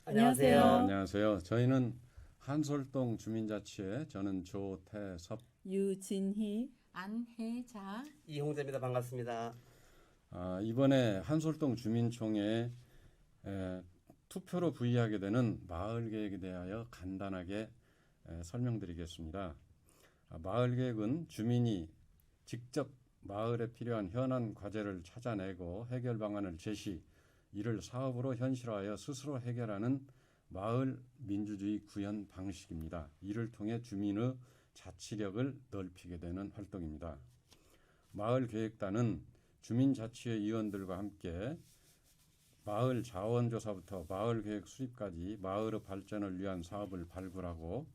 안녕하세요. 안녕하세요. 저희는 한솔동 주민자치회, 저는 조태섭, 유진희. 안혜자. 이홍재입니다. 반갑습니다. 이번에 한솔동 주민총회에 투표로 부의하게 되는 마을 계획에 대하여 간단하게 설명드리겠습니다. 마을 계획은 주민이 직접 마을에 필요한 현안 과제를 찾아내고 해결 방안을 제시, 이를 사업으로 현실화하여 스스로 해결하는 마을 민주주의 구현 방식입니다. 이를 통해 주민의 자치력을 넓히게 되는 활동입니다. 마을 계획단은 주민자치회 위원들과 함께 마을 자원조사부터 마을 계획 수립까지 마을의 발전을 위한 사업을 발굴하고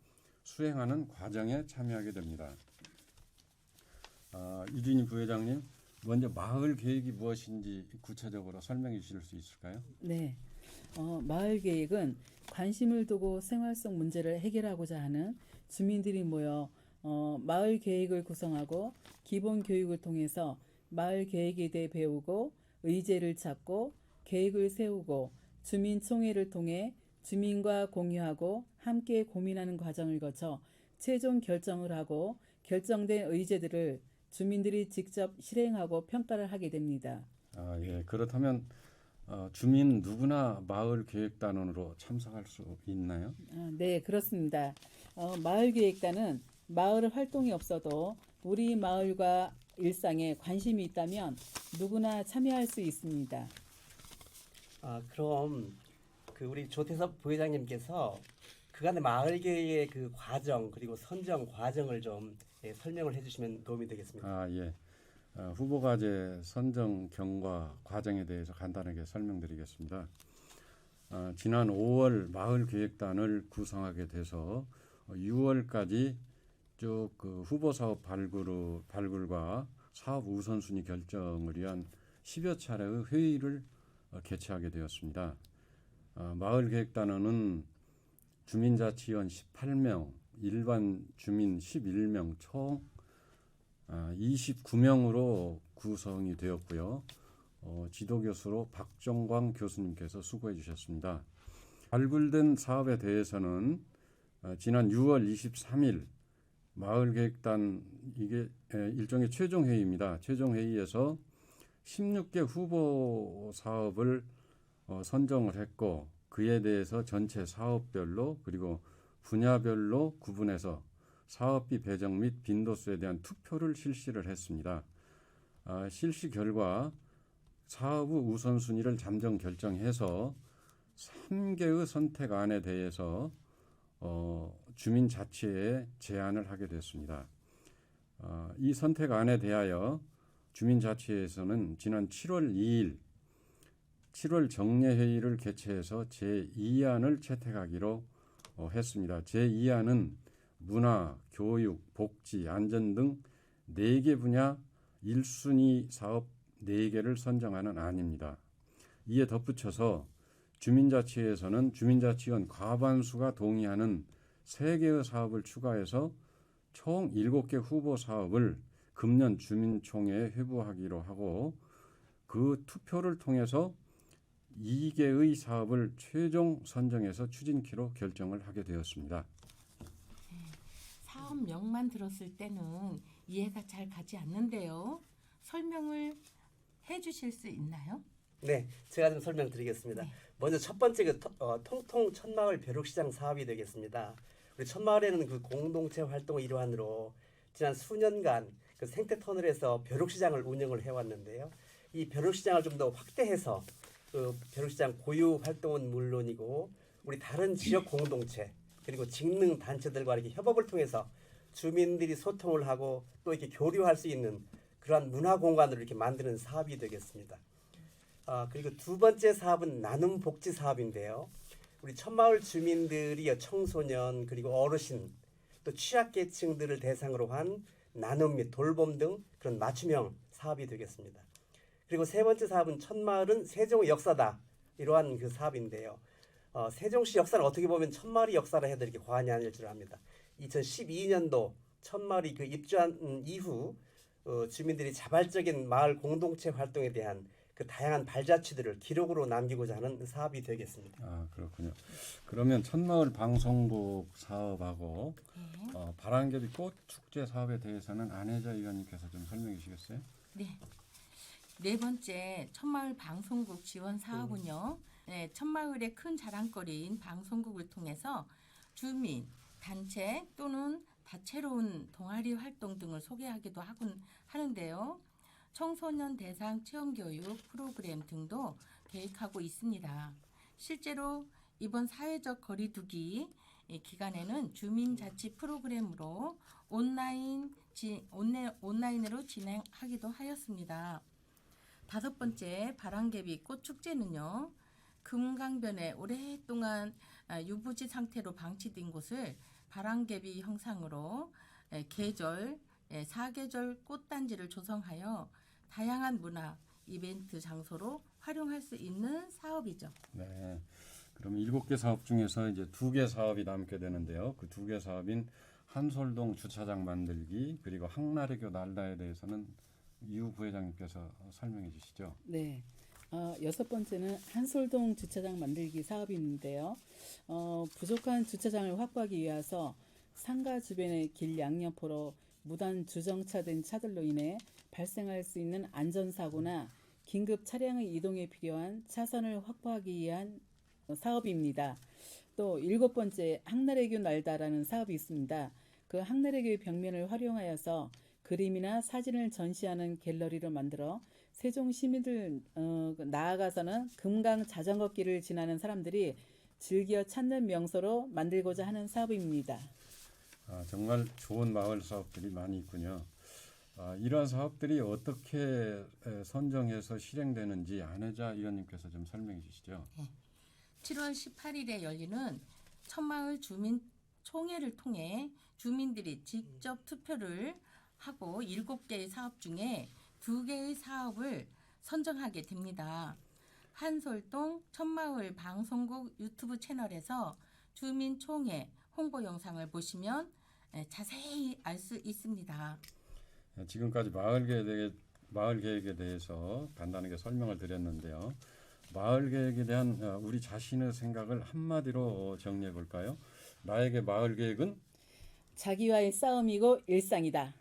수행하는 과정에 참여하게 됩니다. 이준희 부회장님, 먼저 마을 계획이 무엇인지 구체적으로 설명해 주실 수 있을까요? 네. 마을 계획은 관심을 두고 생활 속 문제를 해결하고자 하는 주민들이 모여 마을 계획을 구성하고 기본 교육을 통해서 마을 계획에 대해 배우고 의제를 찾고 계획을 세우고 주민총회를 통해 주민과 공유하고 함께 고민하는 과정을 거쳐 최종 결정을 하고 결정된 의제들을 주민들이 직접 실행하고 평가를 하게 됩니다. 예. 그렇다면 주민 누구나 마을 계획단원으로 참석할 수 있나요? 네, 그렇습니다. 마을 계획단은 마을 활동이 없어도 우리 마을과 일상에 관심이 있다면 누구나 참여할 수 있습니다. 그럼 우리 조태섭 부회장님께서 그간의 마을 계획의 그 과정 그리고 선정 과정을 좀 설명을 해주시면 도움이 되겠습니다. 예. 후보 과제 선정 경과 과정에 대해서 간단하게 설명드리겠습니다. 지난 5월 마을 계획단을 구성하게 돼서 6월까지 쭉 그 후보 사업 발굴과 사업 우선순위 결정을 위한 10여 차례의 회의를 개최하게 되었습니다. 마을 계획단원은 주민자치위원 18명, 일반 주민 11명, 총 29명으로 구성이 되었고요. 지도교수로 박종광 교수님께서 수고해 주셨습니다. 발굴된 사업에 대해서는 지난 6월 23일 마을계획단, 이게 일종의 최종회의입니다. 최종회의에서 16개 후보 사업을 선정을 했고, 그에 대해서 전체 사업별로 그리고 분야별로 구분해서 사업비 배정 및 빈도수에 대한 투표를 실시를 했습니다. 실시 결과 사업의 우선순위를 잠정 결정해서 3개의 선택안에 대해서 주민자치회에 제안을 하게 됐습니다. 이 선택안에 대하여 주민자치회에서는 지난 7월 2일 7월 정례회의를 개최해서 제2안을 채택하기로 했습니다. 제2안은 문화, 교육, 복지, 안전 등 4개 분야 1순위 사업 4개를 선정하는 안입니다. 이에 덧붙여서 주민자치회에서는 주민자치원 과반수가 동의하는 3개의 사업을 추가해서 총 7개 후보 사업을 금년 주민총회에 회부하기로 하고, 그 투표를 통해서 2개의 사업을 최종 선정해서 추진키로 결정을 하게 되었습니다. 사업명만 들었을 때는 이해가 잘 가지 않는데요. 설명을 해주실 수 있나요? 네, 제가 좀 설명드리겠습니다. 네. 먼저 첫 번째 통통 천마을 벼룩시장 사업이 되겠습니다. 우리 천마을에는 그 공동체 활동의 일환으로 지난 수년간 그 생태 터널에서 벼룩시장을 운영을 해왔는데요. 이 벼룩시장을 좀 더 확대해서 그 벼룩시장 고유 활동은 물론이고 우리 다른 지역 공동체 그리고 직능 단체들과 이렇게 협업을 통해서 주민들이 소통을 하고 또 이렇게 교류할 수 있는 그러한 문화 공간을 이렇게 만드는 사업이 되겠습니다. 그리고 두 번째 사업은 나눔 복지 사업인데요. 우리 천마을 주민들이 청소년 그리고 어르신 또 취약계층들을 대상으로 한 나눔 및 돌봄 등 그런 맞춤형 사업이 되겠습니다. 그리고 세 번째 사업은 천마을은 세종의 역사다, 이러한 그 사업인데요. 세종시 역사는 어떻게 보면 천마을의 역사라 해도 이렇게 과언이 아닐 줄 압니다. 2012년도 천마을이 그 입주한 이후 주민들이 자발적인 마을 공동체 활동에 대한 그 다양한 발자취들을 기록으로 남기고자 하는 사업이 되겠습니다. 아, 그렇군요. 그러면 천마을 방송국 사업하고 바람개비 꽃 축제 사업에 대해서는 안혜자 의원님께서 좀 설명해 주시겠어요? 네. 네 번째 천마을 방송국 지원 사업은요. 네, 천마을의 큰 자랑거리인 방송국을 통해서 주민, 단체 또는 다채로운 동아리 활동 등을 소개하기도 하는데요. 청소년 대상 체험교육 프로그램 등도 계획하고 있습니다. 실제로 이번 사회적 거리두기 기간에는 주민자치 프로그램으로 온라인으로 진행하기도 하였습니다. 다섯 번째 바람개비 꽃축제는요. 금강변에 오랫동안 유부지 상태로 방치된 곳을 바람개비 형상으로 계절, 사계절 꽃단지를 조성하여 다양한 문화, 이벤트 장소로 활용할 수 있는 사업이죠. 네. 그럼 7개 사업 중에서 이제 2개 사업이 남게 되는데요. 그 2개 사업인 한솔동 주차장 만들기 그리고 항나래교 날다에 대해서는 이후 부회장님께서 설명해 주시죠. 네. 여섯 번째는 한솔동 주차장 만들기 사업인데요. 부족한 주차장을 확보하기 위해서 상가 주변의 길 양옆으로 무단 주정차된 차들로 인해 발생할 수 있는 안전사고나 긴급 차량의 이동에 필요한 차선을 확보하기 위한 사업입니다. 또 7번째 항나래교 날다라는 사업이 있습니다. 그 항나래교의 벽면을 활용하여서 그림이나 사진을 전시하는 갤러리를 만들어 세종 시민들 나아가서는 금강 자전거길을 지나는 사람들이 즐겨 찾는 명소로 만들고자 하는 사업입니다. 정말 좋은 마을 사업들이 많이 있군요. 이러한 사업들이 어떻게 선정해서 실행되는지 안혜자 의원님께서 좀 설명해 주시죠. 7월 18일에 열리는 천마을 주민 총회를 통해 주민들이 직접 투표를 하고 7개의 사업 중에 2개의 사업을 선정하게 됩니다. 한솔동 천마을 방송국 유튜브 채널에서 주민총회 홍보 영상을 보시면 자세히 알 수 있습니다. 지금까지 마을 계획에 대해서 간단하게 설명을 드렸는데요. 마을 계획에 대한 우리 자신의 생각을 한마디로 정리해 볼까요? 나에게 마을 계획은 자기와의 싸움이고 일상이다.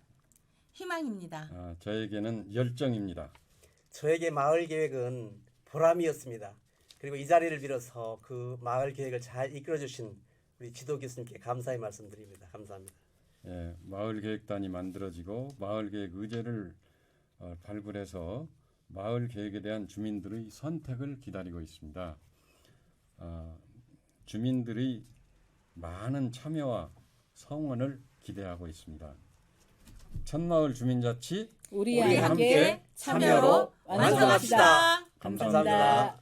희망입니다. 저에게는 열정입니다. 저에게 마을 계획은 보람이었습니다. 그리고 이 자리를 빌어서 그 마을 계획을 잘 이끌어 주신 우리 지도 교수님께 감사의 말씀드립니다. 감사합니다. 예, 마을 계획단이 만들어지고 마을 계획 의제를 발굴해서 마을 계획에 대한 주민들의 선택을 기다리고 있습니다. 주민들의 많은 참여와 성원을 기대하고 있습니다. 천마을 주민자치 우리 함께 함께 참여로 완성합시다. 감사합니다.